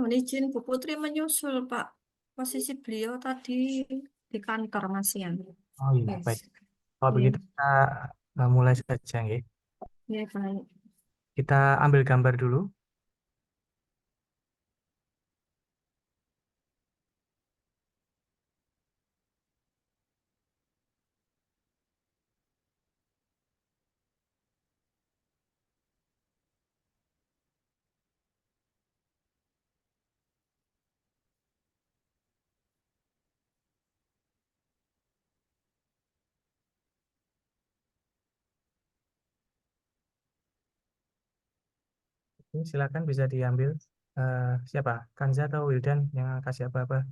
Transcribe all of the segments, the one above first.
Mohon izin Bu Putri menyusul Pak. Posisi beliau tadi di kantor Mas Yan. Oh iya, Yes. baik. Kalau Iya, begitu kita mulai saja, nggih. iya baik. Kita ambil gambar dulu. Ini silakan bisa diambil. Siapa? Kanza atau Wildan yang kasih apa-apa?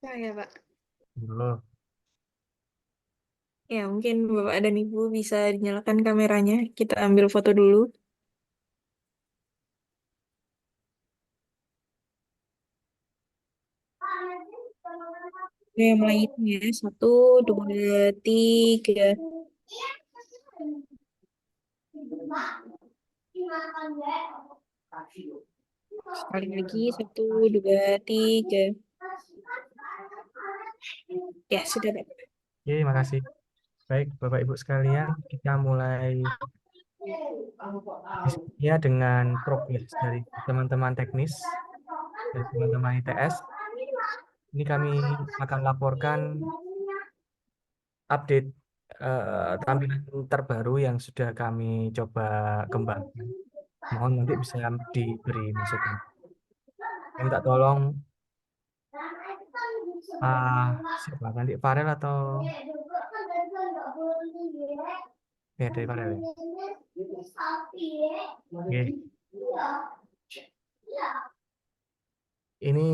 Ya, ya Pak. Dulu. Ya, mungkin Bapak dan Ibu bisa dinyalakan kameranya. Kita ambil foto dulu. Oke, mulai itu ya. Satu, dua, tiga. Sekali lagi, satu, dua, tiga. Ya, sudah Pak. Oke, makasih. Baik, Bapak Ibu sekalian, kita mulai diskusinya dengan progres dari teman-teman teknis, dari teman-teman ITS. Ini kami akan laporkan update tampilan terbaru yang sudah kami coba kembangkan. Mohon nanti bisa diberi masukan. Saya minta tolong siapa nanti Farel atau ya dari Farel ya. Oke. Ini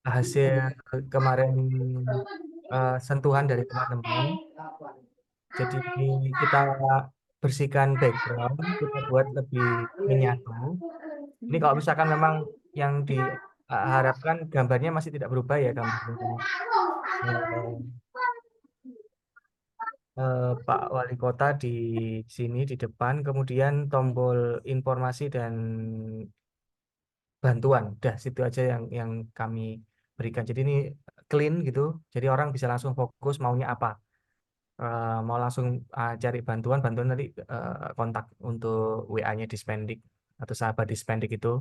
hasil kemarin sentuhan dari teman-teman. Jadi kita bersihkan background, kita buat lebih menyatu. Ini kalau misalkan memang yang diharapkan gambarnya masih tidak berubah ya gambarnya Pak Wali Kota di sini di depan, kemudian tombol informasi dan bantuan. Udah situ aja yang kami berikan. Jadi ini clean gitu. Jadi orang bisa langsung fokus maunya apa. Mau langsung cari bantuan, bantuan nanti kontak untuk WA-nya di Spendik atau sahabat di Spendik itu.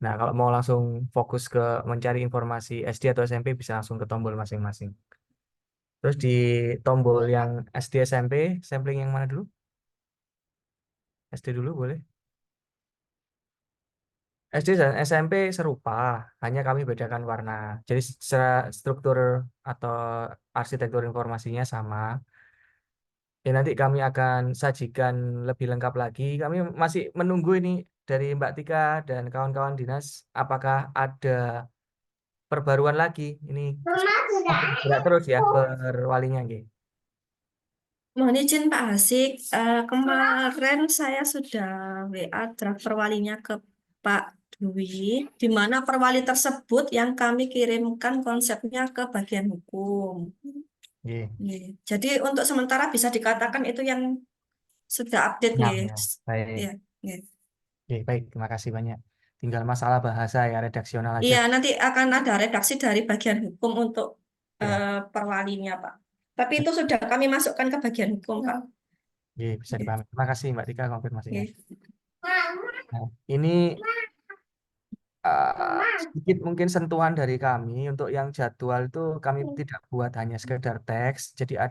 Nah, kalau mau langsung fokus ke mencari informasi SD atau SMP bisa langsung ke tombol masing-masing. Terus di tombol yang SD SMP, sampling yang mana dulu? SD dulu boleh. SD dan SMP serupa, hanya kami bedakan warna. Jadi secara struktur atau arsitektur informasinya sama. Ya nanti kami akan sajikan lebih lengkap lagi. Kami masih menunggu ini dari Mbak Tika dan kawan-kawan dinas, apakah ada perbaruan lagi? Ini masih berat terus ya perwalinya, nggih. Mohon izin Pak Hasik, kemarin saya sudah WA draft perwalinya ke Pak Dwi, di mana perwali tersebut yang kami kirimkan konsepnya ke bagian hukum. Nggih. Nih, jadi untuk sementara bisa dikatakan itu yang sudah update Nah, nih. ya. Baik. Ya, ya. Oke, baik, terima kasih banyak. Tinggal masalah bahasa ya, redaksional aja. Iya, nanti akan ada redaksi dari bagian hukum untuk Ya, perwalinya, Pak. Tapi itu sudah kami masukkan ke bagian hukum, Pak. oke, bisa Ya, dipahami. Terima kasih Mbak Tika konfirmasinya. ya. Nah, ini sedikit mungkin sentuhan dari kami untuk yang jadwal itu kami tidak buat hanya sekedar teks, jadi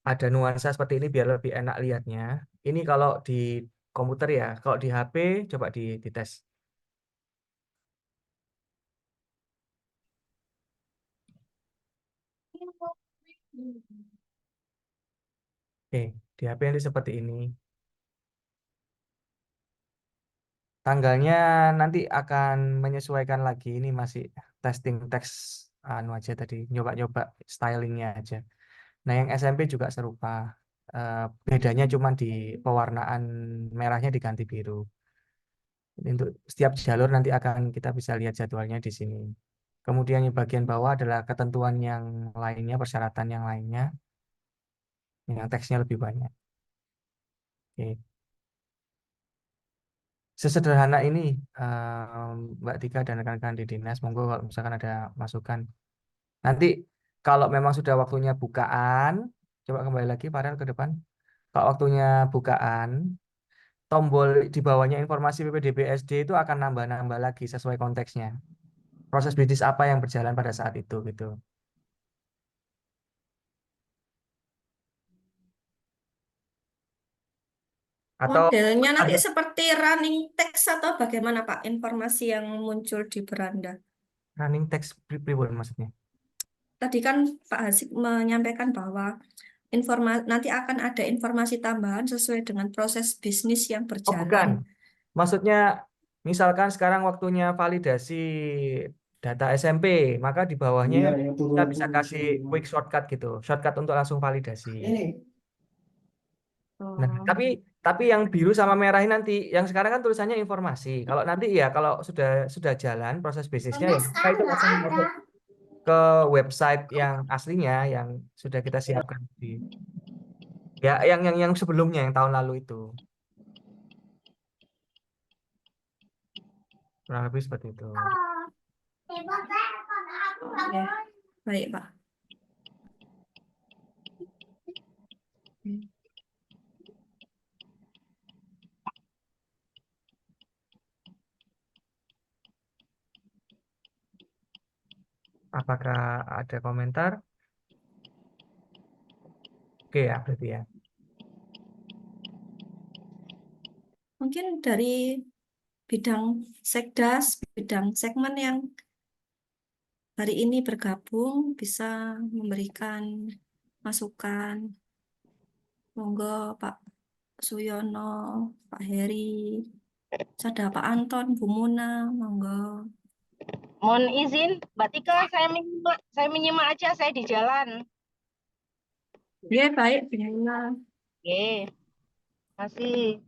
ada nuansa seperti ini biar lebih enak lihatnya. Ini kalau di komputer ya, kalau di HP coba dites. Oke, di HP nanti seperti ini. Tanggalnya nanti akan menyesuaikan lagi. Ini masih testing teks anu aja tadi, nyoba-nyoba stylingnya aja. Nah, yang SMP juga serupa. Eh, Bedanya cuma di pewarnaan merahnya diganti biru. Ini untuk setiap jalur nanti akan kita bisa lihat jadwalnya di sini. Kemudian yang bagian bawah adalah ketentuan yang lainnya, persyaratan yang lainnya, yang teksnya lebih banyak. Oke. Sesederhana ini, Mbak Tika dan rekan-rekan di dinas, monggo kalau misalkan ada masukan. Nanti kalau memang sudah waktunya bukaan, coba kembali lagi Farel ke depan. Kalau waktunya bukaan, tombol di bawahnya informasi PPDB SD itu akan nambah-nambah lagi sesuai konteksnya. Proses bisnis apa yang berjalan pada saat itu gitu. Atau Modelnya nanti ada seperti running text atau bagaimana Pak informasi yang muncul di beranda. running text pribun maksudnya. Tadi kan Pak Hasik menyampaikan bahwa nanti akan ada informasi tambahan sesuai dengan proses bisnis yang Oh berjalan. bukan, maksudnya misalkan sekarang waktunya validasi data SMP, maka di bawahnya Iya, yang kita turun bisa turun kasih turun. quick shortcut gitu, shortcut untuk langsung validasi. Ini. Nah, Oh, tapi yang biru sama merah ini nanti, yang sekarang kan tulisannya informasi. Kalau nanti ya, kalau sudah jalan proses bisnisnya Karena ya, maka sekarang itu nggak langsung ada. masuk ke website yang aslinya, yang sudah kita siapkan di ya, yang sebelumnya, yang tahun lalu itu, kurang lebih seperti itu. Coba telepon aku nggak oke. boleh. Baik, Pak. Hmm. Apakah ada komentar? Oke ya, berarti ya. Mungkin dari bidang sekdas, bidang segmen yang hari ini bergabung bisa memberikan masukan. Monggo Pak Suyono, Pak Heri, ada Pak Anton, Bu Muna, monggo. Mohon izin, Mbak Tika, saya menyimak aja, saya di jalan. Ya, baik, Bu Muna. Oke, masih.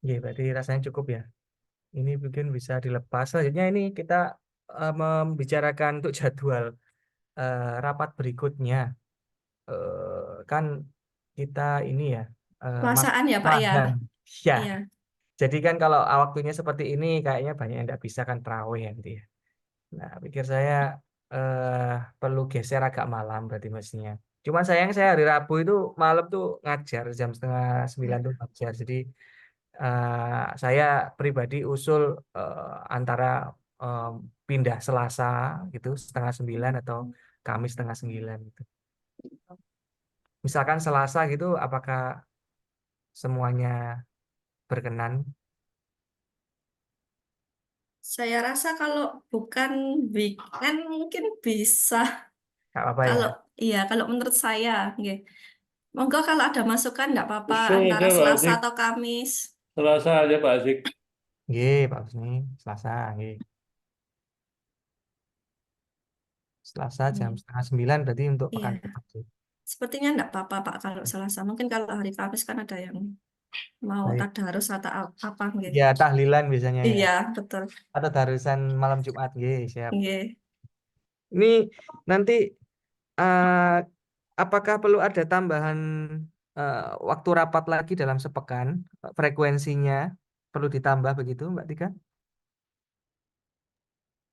Oke, berarti rasanya cukup ya. Ini mungkin bisa dilepas. Selanjutnya ini kita membicarakan untuk jadwal rapat berikutnya. Kan kita ini ya, masuk Puasaan ya Pak ya. Ramadan. Ya, Iya. jadi kan kalau waktunya seperti ini kayaknya banyak yang tidak bisa kan terawih nanti ya. Nah, pikir saya perlu geser agak malam berarti mestinya. Cuman sayang saya hari Rabu itu malam tuh ngajar jam setengah 9 tuh ngajar. Jadi saya pribadi usul antara eh, pindah Selasa gitu setengah 9 atau Kamis setengah 9 gitu. Misalkan Selasa gitu, apakah semuanya berkenan? Saya rasa kalau bukan weekend mungkin bisa. Nggak apa-apa ya. Kalau iya, kalau menurut saya, nggih. Monggo kalau ada masukan enggak apa-apa Usul antara aja Pak Selasa Asik. atau Kamis. Selasa aja Pak Asik. Nggih, Pak Husni, Selasa, nggih. Selasa jam Hmm. setengah 9 berarti untuk Iya, pekan depan sih. sepertinya enggak apa-apa Pak kalau Selasa. Mungkin kalau hari Kamis kan ada yang mau Baik. tadarus atau apa nggih. Ya, tahlilan biasanya ya. Iya, betul. Atau tarusan malam Jumat, nggih, siap. Nggih. Ini nanti eh, apakah perlu ada tambahan eh, waktu rapat lagi dalam sepekan? Frekuensinya perlu ditambah begitu, Mbak Tika?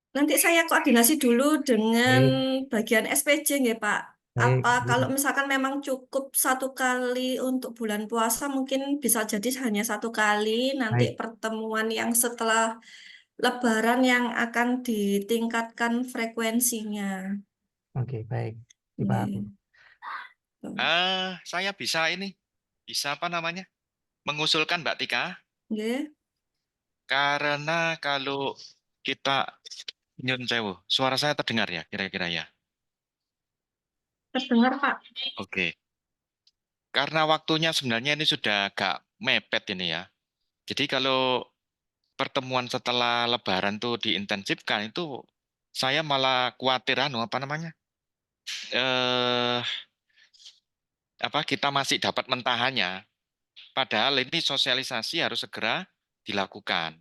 Nanti saya koordinasi dulu dengan Baik, bagian SPJ nggih Pak. baik, Apa kalau baik. misalkan memang cukup satu kali untuk bulan puasa mungkin bisa jadi hanya satu kali. Nanti Baik. pertemuan yang setelah Lebaran yang akan ditingkatkan frekuensinya. Oke, baik. Dipahami. Nggih. Saya bisa apa namanya? Mengusulkan Mbak Tika, Nggih. karena kalau kita nyun sewu, suara saya terdengar ya, kira-kira ya. Terdengar Pak. Oke, karena waktunya sebenarnya ini sudah agak mepet ini ya. Jadi kalau pertemuan setelah Lebaran tuh diintensifkan itu, saya malah khawatir apa namanya? Eh, kita masih dapat mentahannya. Padahal ini sosialisasi harus segera dilakukan.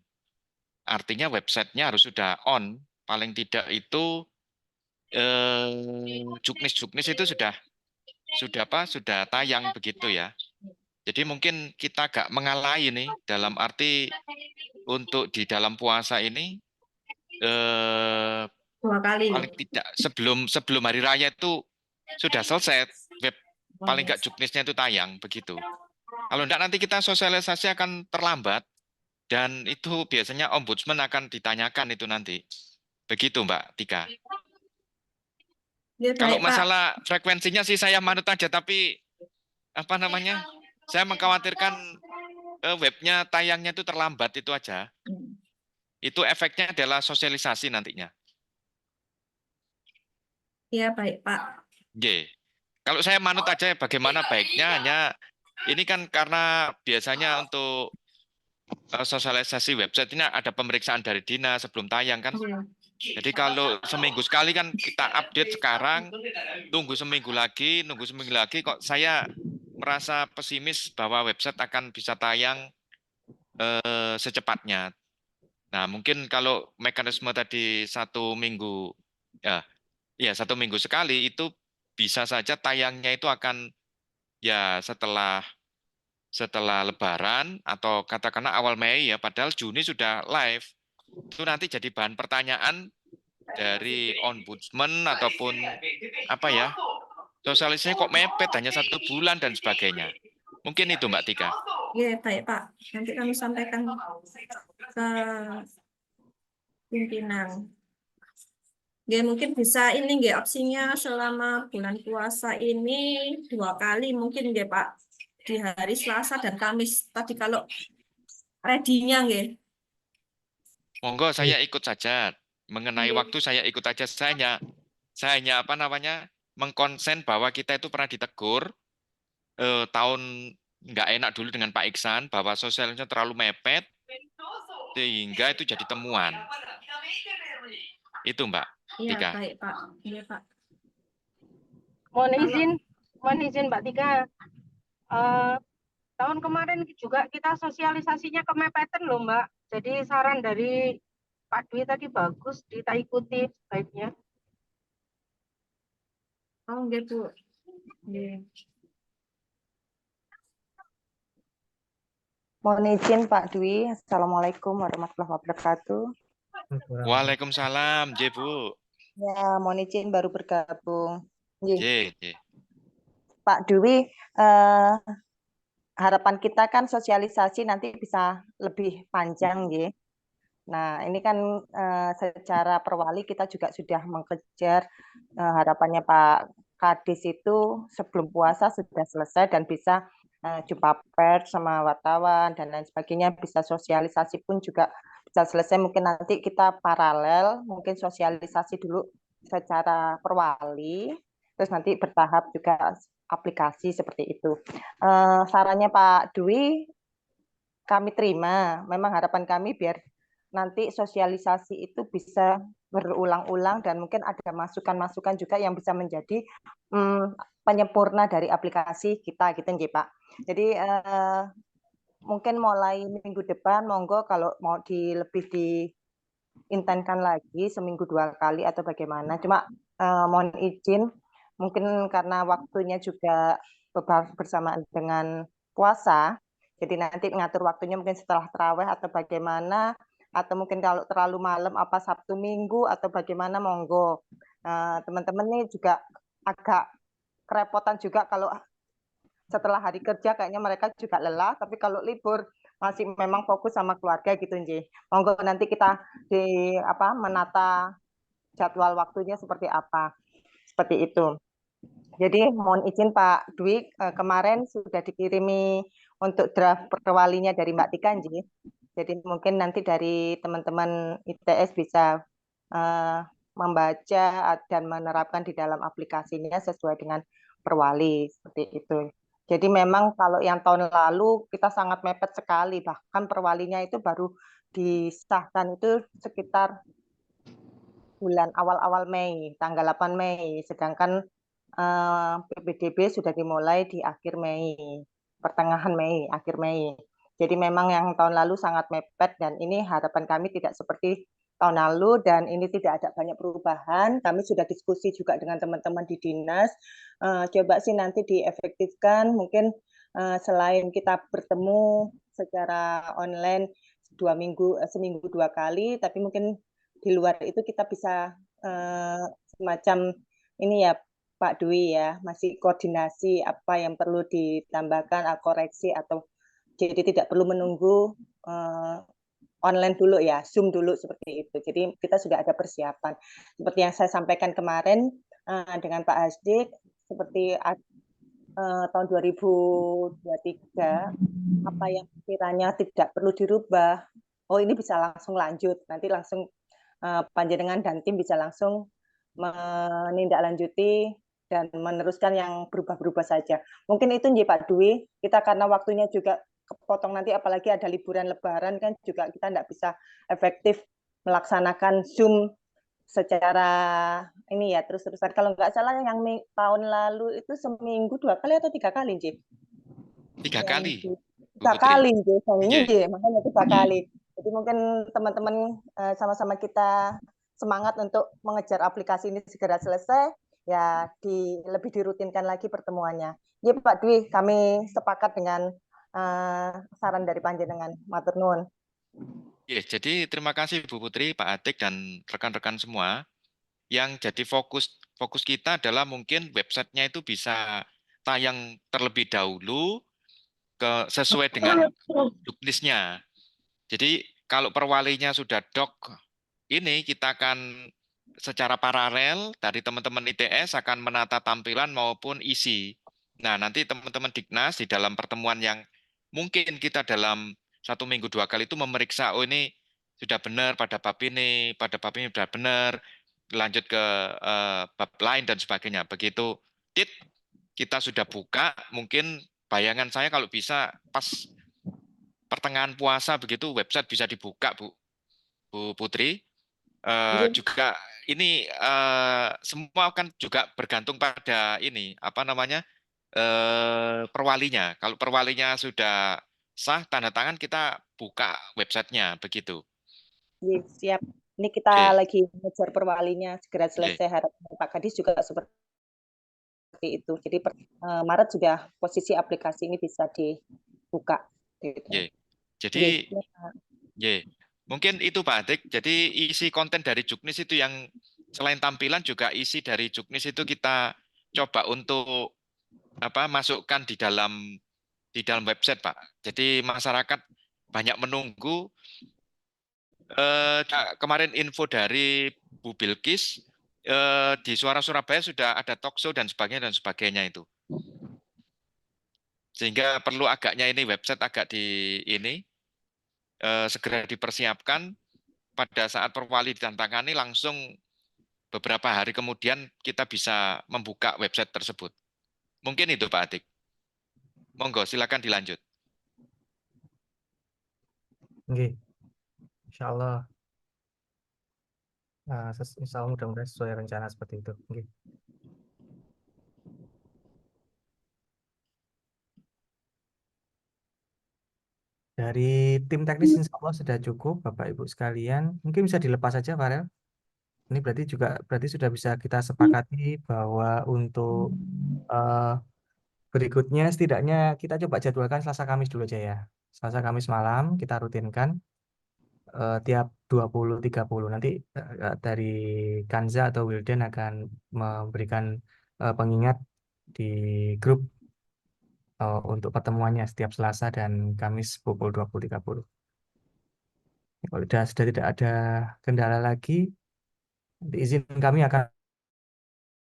Artinya websitenya harus sudah on, paling tidak itu juknis itu sudah tayang begitu ya. Jadi mungkin kita agak mengalah ini dalam arti untuk di dalam puasa ini Dua kali. paling tidak sebelum hari raya itu sudah selesai web paling nggak juknisnya itu tayang begitu. Kalau enggak nanti kita sosialisasi akan terlambat dan itu biasanya ombudsman akan ditanyakan itu nanti. Begitu Mbak Tika. Ya, Kalau baik, Pak. masalah frekuensinya sih saya manut aja, tapi apa namanya? Saya mengkhawatirkan webnya tayangnya itu terlambat itu aja. Itu efeknya adalah sosialisasi nantinya. Ya, baik, Pak. Ye. Kalau saya manut aja bagaimana baiknya hanya ini kan karena biasanya untuk sosialisasi website ini ada pemeriksaan dari dinas sebelum tayang kan. Iya. Jadi kalau seminggu sekali kan kita update sekarang, nunggu seminggu lagi kok saya merasa pesimis bahwa website akan bisa tayang secepatnya. Nah, mungkin kalau mekanisme tadi 1 minggu, ya 1 minggu sekali itu bisa saja tayangnya itu akan ya setelah Lebaran atau katakanlah awal Mei ya, padahal Juni sudah live. Itu nanti jadi bahan pertanyaan dari ombudsman ataupun apa ya, sosialisasinya kok mepet hanya 1 bulan dan sebagainya. Mungkin itu Mbak Tika. Ya, baik, Pak. Nanti kami sampaikan ke pimpinan. Ya, mungkin bisa ini nggak opsinya selama bulan puasa ini 2 kali mungkin nggak Pak, di hari Selasa dan Kamis. Tadi kalau ready-nya nggak. Monggo saya ikut saja. Mengenai waktu saya ikut aja. Saya hanya apa namanya mengkonsen bahwa kita itu pernah ditegur tahun nggak enak dulu dengan Pak Iksan bahwa sosialnya terlalu mepet sehingga itu jadi temuan. Itu Mbak Iya, Tika. baik Pak. Iya Pak. Mohon izin Mbak Tika. Tahun kemarin juga kita sosialisasinya kemepetan loh Mbak. Jadi saran dari Pak Dwi tadi bagus, kita ikuti baiknya. Oh, gitu. Iya. Mohon izin Pak Dwi. Assalamualaikum warahmatullahi wabarakatuh. Waalaikumsalam, J Bu. Ya, mohon izin baru bergabung. J. Pak Dwi, harapan kita kan sosialisasi nanti bisa lebih panjang, ya. Nah, ini kan secara perwali kita juga sudah mengejar harapannya Pak Kadis itu sebelum puasa sudah selesai dan bisa jumpa pers sama wartawan dan lain sebagainya, bisa sosialisasi pun juga bisa selesai. Mungkin nanti kita paralel, mungkin sosialisasi dulu secara perwali, terus nanti bertahap juga aplikasi seperti itu. Sarannya Pak Dwi kami terima. Memang harapan kami biar nanti sosialisasi itu bisa berulang-ulang dan mungkin ada masukan-masukan juga yang bisa menjadi penyempurna dari aplikasi kita gitu nggih Pak. Jadi mungkin mulai minggu depan monggo kalau mau lebih diintenkan lagi seminggu 2 kali atau bagaimana. Cuma mohon izin mungkin karena waktunya juga bersamaan dengan puasa, jadi nanti ngatur waktunya mungkin setelah tarawih atau bagaimana, atau mungkin kalau terlalu malam apa Sabtu Minggu atau bagaimana monggo. Teman-teman ini juga agak kerepotan juga kalau setelah hari kerja kayaknya mereka juga lelah, tapi kalau libur masih memang fokus sama keluarga gitu nggih. Monggo nanti kita menata jadwal waktunya seperti apa. Seperti itu. Jadi mohon izin Pak Dwi, kemarin sudah dikirimi untuk draft perwalinya dari Mbak Tika nggih. Jadi mungkin nanti dari teman-teman ITS bisa membaca dan menerapkan di dalam aplikasinya sesuai dengan perwali seperti itu. Jadi memang kalau yang tahun lalu kita sangat mepet sekali, bahkan perwalinya itu baru disahkan itu sekitar bulan awal-awal Mei, tanggal 8 Mei, sedangkan PPDB sudah dimulai di akhir Mei, pertengahan Mei, akhir Mei. Jadi memang yang tahun lalu sangat mepet dan ini harapan kami tidak seperti tahun lalu dan ini tidak ada banyak perubahan. Kami sudah diskusi juga dengan teman-teman di dinas. Coba sih nanti diefektifkan, mungkin selain kita bertemu secara online seminggu 2 kali, tapi mungkin di luar itu kita bisa semacam ini ya Pak Dwi ya, masih koordinasi apa yang perlu ditambahkan, koreksi atau jadi tidak perlu menunggu online dulu ya, Zoom dulu seperti itu. Jadi kita sudah ada persiapan. Seperti yang saya sampaikan kemarin dengan Pak Hasdik, seperti tahun 2023, apa yang kiranya tidak perlu dirubah, oh ini bisa langsung lanjut. Nanti langsung panjenengan dan tim bisa langsung menindaklanjuti dan meneruskan yang berubah-berubah saja. Mungkin itu nih Pak Dwi, kita karena waktunya juga kepotong nanti apalagi ada liburan lebaran kan juga kita tidak bisa efektif melaksanakan Zoom secara ini ya terus-terusan. Kalau nggak salah yang tahun lalu itu seminggu 2 kali atau 3 kali, Nji? 3 kali, Bu 3 Putri. kali, Nji. Iya, Nji, makanya 3 iya. kali. Jadi mungkin teman-teman sama-sama kita semangat untuk mengejar aplikasi ini segera selesai, ya lebih dirutinkan lagi pertemuannya. Ya Pak Dwi, kami sepakat dengan saran dari panjenengan. Matur nuwun. Iya, jadi terima kasih Bu Putri, Pak Atik, dan rekan-rekan semua. Yang jadi fokus kita adalah mungkin websitenya itu bisa tayang terlebih dahulu sesuai dengan juknisnya. Jadi kalau perwalinya sudah doc, ini kita akan secara paralel dari teman-teman ITS akan menata tampilan maupun isi. Nah, nanti teman-teman Dignas di dalam pertemuan yang mungkin kita dalam 1 minggu 2 kali itu memeriksa, oh ini sudah benar pada bab ini sudah benar, lanjut ke bab lain dan sebagainya. Begitu kita sudah buka, mungkin bayangan saya kalau bisa pas pertengahan puasa begitu website bisa dibuka, Bu Putri. Juga ini semua kan juga bergantung pada ini apa namanya perwalinya. Kalau perwalinya sudah sah tanda tangan kita buka websitenya begitu. Iya, siap. Ini kita Oke, lagi mengejar perwalinya segera oke, selesai. Harapan Pak Kadis juga seperti itu. Jadi Maret sudah posisi aplikasi ini bisa dibuka. Gitu. oke. Jadi Iya, ya, mungkin itu Pak Adik. Jadi isi konten dari Juknis itu yang selain tampilan juga isi dari Juknis itu kita coba untuk masukkan di dalam website Pak. Jadi masyarakat banyak menunggu. Kemarin info dari Bu Bilkis di Suara Surabaya sudah ada talkshow dan sebagainya itu. Sehingga perlu agaknya ini website agak ini segera dipersiapkan. Pada saat perwali ditantangani langsung beberapa hari kemudian kita bisa membuka website tersebut. Mungkin itu Pak Adik. Monggo silakan dilanjut. Oke, insya Allah, insya Allah mudah-mudahan sesuai rencana seperti itu. Oke. Dari tim teknis insya Allah sudah cukup, Bapak Ibu sekalian. Mungkin bisa dilepas saja, Farel. Ini berarti sudah bisa kita sepakati bahwa untuk eh, berikutnya setidaknya kita coba jadwalkan Selasa Kamis dulu aja ya. Selasa Kamis malam kita rutinkan tiap 20.30. Nanti dari Kanza atau Wildan akan memberikan pengingat di grup untuk pertemuannya setiap Selasa dan Kamis pukul 20.30. Kalau sudah tidak ada kendala lagi, nanti izin kami akan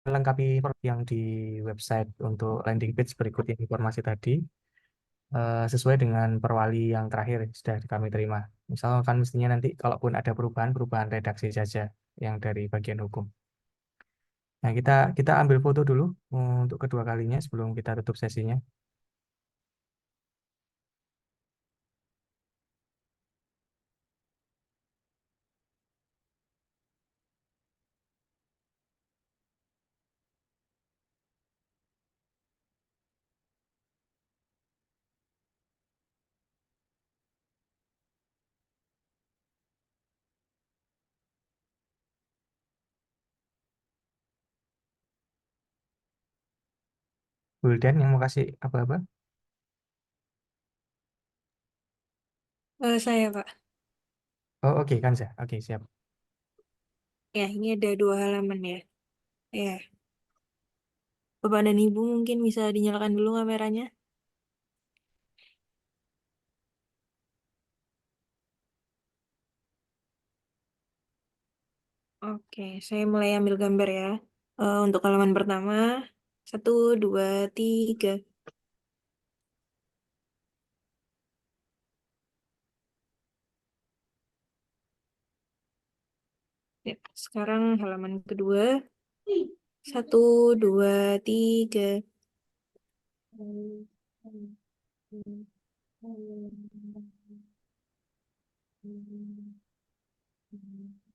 melengkapi yang di website untuk landing page berikut yang informasi tadi sesuai dengan perwali yang terakhir sudah kami terima. Misalkan mestinya nanti kalaupun ada perubahan redaksi saja yang dari bagian hukum. Nah, kita ambil foto dulu untuk kedua kalinya sebelum kita tutup sesinya. Buldan yang mau kasih apa-apa? Saya, Pak. Oh, oke, Kanza. Oke, siap. Ya, ini ada 2 halaman ya. Ya, Bapak dan Ibu mungkin bisa dinyalakan dulu kameranya. Oke, saya mulai ambil gambar ya. Untuk halaman pertama, 1, 2, 3. Ya, sekarang halaman kedua, 1, 2, 3.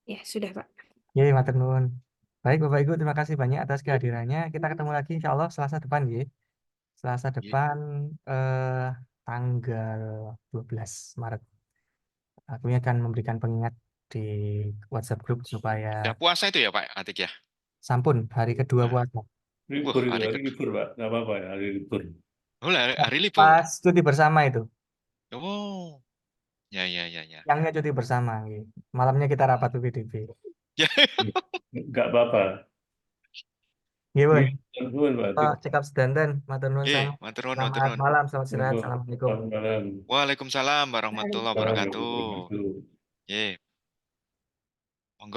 Ya, sudah, Pak. Yeay, matur nuwun. Baik, Bapak Ibu, terima kasih banyak atas kehadirannya. Kita ketemu lagi insya Allah Selasa depan, ya. Selasa Iya. depan tanggal 12 Maret. Aku akan memberikan pengingat di WhatsApp grup supaya Udah puasa itu ya Pak Atik ya? sampun hari kedua Nah, puasa. Libur itu, hari hari kedua. libur Pak. Nggak apa-apa ya, hari libur. Oh, hari libur. Pas cuti bersama itu. Oh, ya. Yangnya cuti bersama. Nggih. Malamnya kita rapat UPDB. Ya, Nggak apa-apa. Nggih, Bun. Nuhun Pak Atik. Cekap sedanten, matur nuwun Iya, sang. matur nuwun, Selamat matur nuwun. malam, selamat istirahat. Nuhun. Assalamualaikum. Selamat malam. Waalaikumsalam warahmatullahi wabarakatuh. Assalamualaikum warahmatullahi wabarakatuh. Iya.